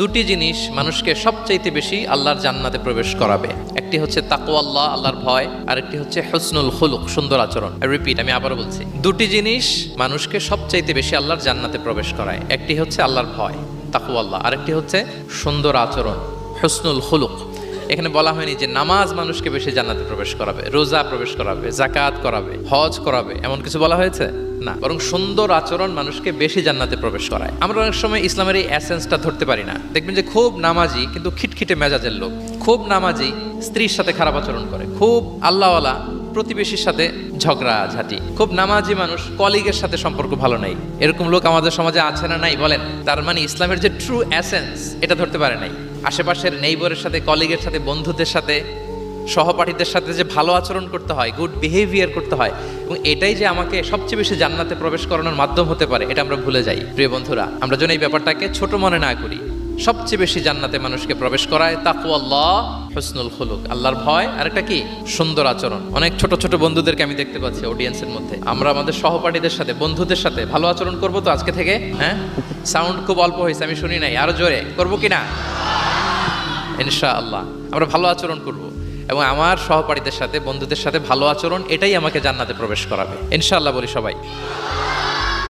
দুটি জিনিস মানুষকে সবচাইতে বেশি আল্লাহর জান্নাতে প্রবেশ করাবে। একটি হচ্ছে তাকওয়াল্লাহ, আল্লাহর ভয়, আর একটি হচ্ছে হুসনুল খুলুক, সুন্দর আচরণ। রিপিট, আমি আবারও বলছি, দুটি জিনিস মানুষকে সবচাইতে বেশি আল্লাহর জান্নাতে প্রবেশ করায়। একটি হচ্ছে আল্লাহর ভয়, তাকওয়াল্লাহ, আরেকটি হচ্ছে সুন্দর আচরণ, হুসনুল খুলুক। এখানে বলা হয়নি যে নামাজ মানুষকে বেশি জান্নাতে প্রবেশ করাবে, রোজা প্রবেশ করাবে, জাকাত করাবে, হজ করাবে, এমন কিছু বলা হয়েছে না, বরং সুন্দর আচরণ মানুষকে বেশি জান্নাতে প্রবেশ করায়। আমরা অনেক সময় ইসলামের এই এসেন্সটা ধরতে পারি না। দেখবেন যে খুব নামাজি কিন্তু খিটখিটে মেজাজের লোক, খুব নামাজি স্ত্রীর সাথে খারাপ আচরণ করে, খুব আল্লাহওয়ালা প্রতিবেশীর সাথে ঝগড়া ঝাঁটি, খুব নামাজি মানুষ কলিগের সাথে সম্পর্ক ভালো নাই। এরকম লোক আমাদের সমাজে আছে না নাই বলেন? তার মানে ইসলামের যে ট্রু এসেন্স এটা ধরতে পারে নাই। আশেপাশের নেইবরের সাথে, কলিগের সাথে, বন্ধুদের সাথে, সহপাঠীদের সাথে যে ভালো আচরণ করতে হয়, গুড বিহেভিয়ার করতে হয়, এবং এটাই যে আমাকে সবচেয়ে বেশি জান্নাতে প্রবেশ করানোর মাধ্যম হতে পারে, এটা আমরা ভুলে যাই। প্রিয় বন্ধুরা, আমরা যেন এই ব্যাপারটাকে ছোট মনে না করি। সবচেয়ে বেশি জান্নাতে মানুষকে প্রবেশ করায় তাকওয়াল্লাহ, হুসনুল খুলুক, আল্লাহর ভয়, আর একটা কি সুন্দর আচরণ। অনেক ছোট ছোট বন্ধুদেরকে আমি দেখতে পাচ্ছি অডিয়েন্সের মধ্যে। আমরা আমাদের সহপাঠীদের সাথে, বন্ধুদের সাথে ভালো আচরণ করবো তো আজকে থেকে? হ্যাঁ, সাউন্ড খুব অল্প হয়েছে, আমি শুনি নাই, আরো জোরে করবো কিনা? ইনশাআল্লাহ আমরা ভালো আচরণ করব, এবং আমার সহপাঠীদের সাথে, বন্ধুদের সাথে ভালো আচরণ, এটাই আমাকে জান্নাতে প্রবেশ করাবে ইনশাআল্লাহ। বলি সবাই।